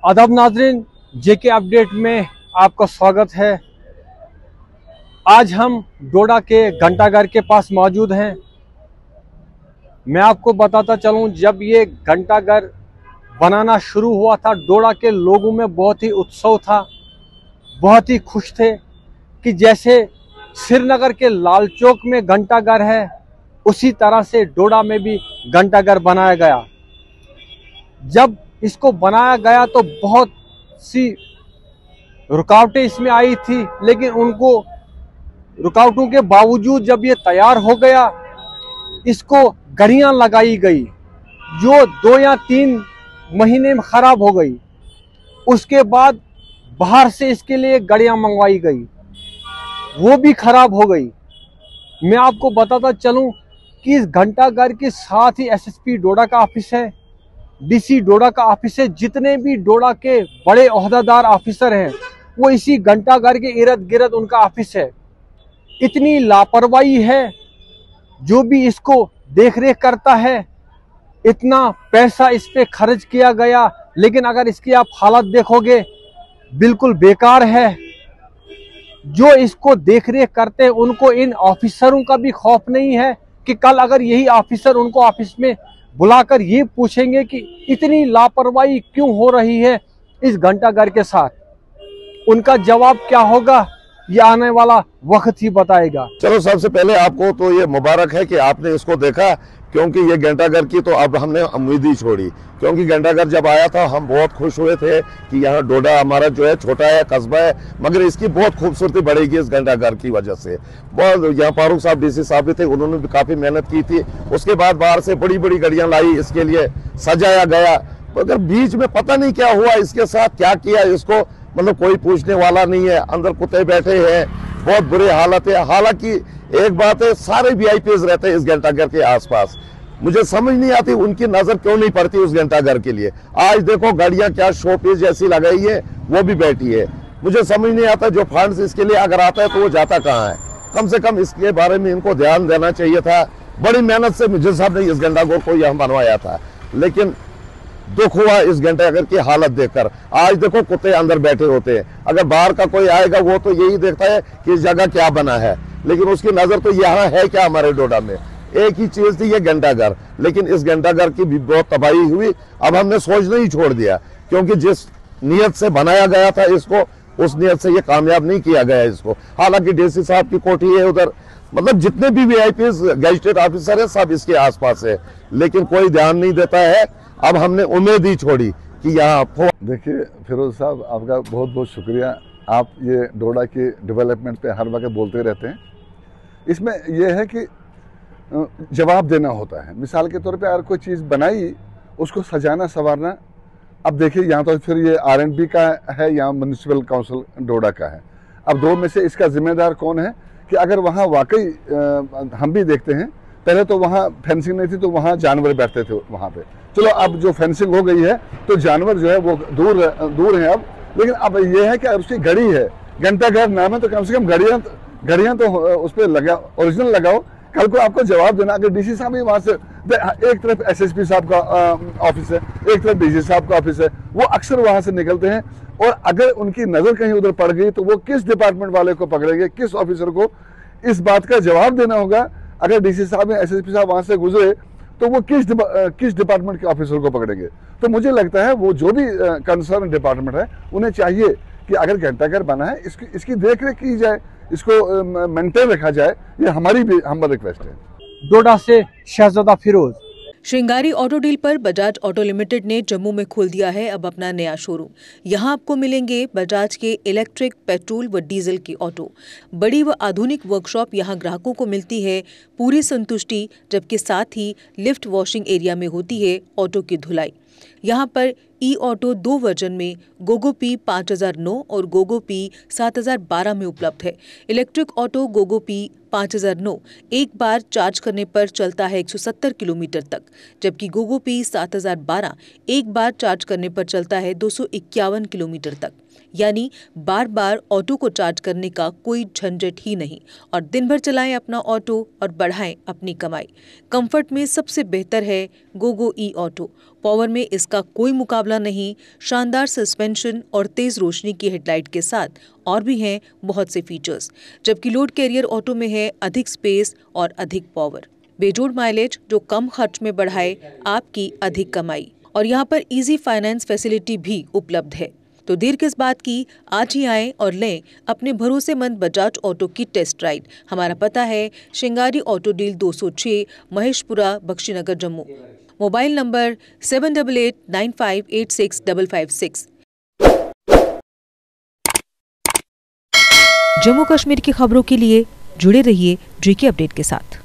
आदाब नाजरीन, जेके अपडेट में आपका स्वागत है। आज हम डोडा के घंटाघर के पास मौजूद हैं। मैं आपको बताता चलूं, जब ये घंटाघर बनाना शुरू हुआ था, डोडा के लोगों में बहुत ही उत्सव था, बहुत ही खुश थे कि जैसे श्रीनगर के लाल चौक में घंटाघर है, उसी तरह से डोडा में भी घंटाघर बनाया गया। जब इसको बनाया गया तो बहुत सी रुकावटें इसमें आई थी, लेकिन उनको रुकावटों के बावजूद जब ये तैयार हो गया, इसको गड़ियां लगाई गई जो 2 या 3 महीने में खराब हो गई। उसके बाद बाहर से इसके लिए गड़ियां मंगवाई गई, वो भी खराब हो गई। मैं आपको बताता चलूं कि इस घंटाघर के साथ ही एसएसपी डोडा का ऑफिस है, डीसी डोडा का ऑफिस है। जितने भी डोडा के बड़े ओहदेदार ऑफिसर हैं, वो इसी घंटाघर के इर्द गिर्द उनका ऑफिस है। इतनी लापरवाही है, जो भी इसको देख रेख करता है, इतना पैसा इस पे खर्च किया गया, लेकिन अगर इसकी आप हालत देखोगे बिल्कुल बेकार है। जो इसको देख रेख करते हैं, उनको इन ऑफिसरों का भी खौफ नहीं है कि कल अगर यही ऑफिसर उनको ऑफिस में बुलाकर ये पूछेंगे कि इतनी लापरवाही क्यों हो रही है इस घंटाघर के साथ, उनका जवाब क्या होगा ये आने वाला वक्त ही बताएगा। चलो, सबसे पहले आपको तो ये मुबारक है कि आपने इसको देखा, क्योंकि ये घंटाघर की तो अब हमने उम्मीद ही छोड़ी। क्योंकि घंटाघर जब आया था, हम बहुत खुश हुए थे कि यहाँ डोडा हमारा जो है छोटा है, कस्बा है, मगर इसकी बहुत खूबसूरती बढ़ेगी इस घंटाघर की वजह से। बहुत यहाँ फारूक साहब डीसी साहब भी थे, उन्होंने भी काफी मेहनत की थी। उसके बाद बाहर से बड़ी बड़ी गाड़ियां लाई, इसके लिए सजाया गया, मगर बीच में पता नहीं क्या हुआ इसके साथ, क्या किया इसको, मतलब कोई पूछने वाला नहीं है। अंदर कुत्ते बैठे हैं, बहुत बुरी हालत है। हालांकि एक बात है, सारे वीआईपीज रहते हैं इस घंटाघर के आसपास। मुझे समझ नहीं आती उनकी नजर क्यों नहीं पड़ती उस घंटाघर के लिए। आज देखो गाड़ियां क्या शोपीस जैसी लगाई है, वो भी बैठी है। मुझे समझ नहीं आता, जो फंड्स इसके लिए अगर आता है तो वो जाता कहाँ है। कम से कम इसके बारे में इनको ध्यान देना चाहिए था। बड़ी मेहनत से मिर्जा साहब ने इस घंटाघर को यहाँ बनवाया था, लेकिन दुख हुआ इस घंटाघर की हालत देखकर। आज देखो कुत्ते अंदर बैठे होते हैं, अगर बाहर का कोई आएगा वो तो यही देखता है कि इस जगह क्या बना है, लेकिन उसकी नजर तो यहाँ है क्या। हमारे डोडा में एक ही चीज थी, ये घंटाघर, लेकिन इस घंटाघर की भी बहुत तबाही हुई। अब हमने सोचना ही छोड़ दिया, क्योंकि जिस नियत से बनाया गया था इसको, उस नियत से ये कामयाब नहीं किया गया इसको। हालांकि डीसी साहब की कोठी है उधर, मतलब जितने भी वीआईपीज गैजेटेड ऑफिसर है सब इसके आसपास है, लेकिन कोई ध्यान नहीं देता है। अब हमने उम्मीद ही छोड़ी कि यहाँ। देखिए फिरोज साहब, आपका बहुत बहुत शुक्रिया। आप ये डोडा की डेवलपमेंट पे हर वक्त बोलते रहते हैं। इसमें यह है कि जवाब देना होता है। मिसाल के तौर पे अगर कोई चीज़ बनाई, उसको सजाना संवारना। अब देखिए, यहाँ तो फिर ये R&B का है, यहाँ म्यूनिसिपल काउंसिल डोडा का है। अब दो में से इसका जिम्मेदार कौन है कि अगर वहाँ वाकई हम भी देखते हैं, पहले तो वहाँ फेंसिंग नहीं थी, तो वहाँ जानवर बैठते थे वहाँ पे। चलो, अब जो फेंसिंग हो गई है तो जानवर जो है वो दूर हैं अब। लेकिन अब ये है कि उसकी घड़ी है, घंटाघर नाम है, तो कम से कम घड़ियाँ तो उस पर लगा, ओरिजिनल लगाओ। कल को आपको जवाब देना। अगर डीसी साहब भी वहाँ से, एक तरफ एसएसपी साहब का ऑफिस है, एक तरफ डीसी साहब का ऑफिस है, वो अक्सर वहाँ से निकलते हैं, और अगर उनकी नज़र कहीं उधर पड़ गई तो वो किस डिपार्टमेंट वाले को पकड़ेंगे, किस ऑफिसर को, इस बात का जवाब देना होगा। अगर डीसी साहब या एसएसपी साहब वहाँ से गुजरे तो वो किस डिपार्टमेंट के ऑफिसर को पकड़ेंगे। तो मुझे लगता है वो जो भी कंसर्न डिपार्टमेंट है, उन्हें चाहिए कि अगर घंटाघर बना है, इसकी देख रेख की जाए, इसको मेंटेन रखा जाए। ये हमारी भी हम्बल रिक्वेस्ट है। डोडा से शहजादा फिरोज। श्रृंगारी ऑटो डील पर बजाज ऑटो लिमिटेड ने जम्मू में खोल दिया है अब अपना नया शोरूम। यहां आपको मिलेंगे बजाज के इलेक्ट्रिक, पेट्रोल व डीजल की ऑटो। बड़ी व आधुनिक वर्कशॉप यहां ग्राहकों को मिलती है पूरी संतुष्टि, जबकि साथ ही लिफ्ट वॉशिंग एरिया में होती है ऑटो की धुलाई। यहाँ पर ई ऑटो 2 वर्जन में गोगो पी 5009 और गोगो पी 7012 में उपलब्ध है। इलेक्ट्रिक ऑटो गोगो पी 5009 एक बार चार्ज करने पर चलता है 170 किलोमीटर तक, जबकि गोगो पी 7012 एक बार चार्ज करने पर चलता है 251 किलोमीटर तक। यानी बार बार ऑटो को चार्ज करने का कोई झंझट ही नहीं, और दिन भर चलाएं अपना ऑटो और बढ़ाएं अपनी कमाई। कंफर्ट में सबसे बेहतर है गोगो ई ऑटो। पावर में इसका कोई मुकाबला नहीं। शानदार सस्पेंशन और तेज रोशनी की हेडलाइट के साथ और भी हैं बहुत से फीचर्स, जबकि लोड कैरियर ऑटो में है अधिक स्पेस और अधिक पावर, बेजोड़ माइलेज जो कम खर्च में बढ़ाए आपकी अधिक कमाई। और यहाँ पर इजी फाइनेंस फैसिलिटी भी उपलब्ध है। तो देर किस बात की, आज ही आएं और लें अपने भरोसेमंद बजाज ऑटो की टेस्ट राइड। हमारा पता है Shringari auto deal 206, Maheshpura, Bakshinagar, Jammu. Mobile number 7889586556। Jammu Kashmir की खबरों के लिए जुड़े रहिए GK अपडेट के साथ।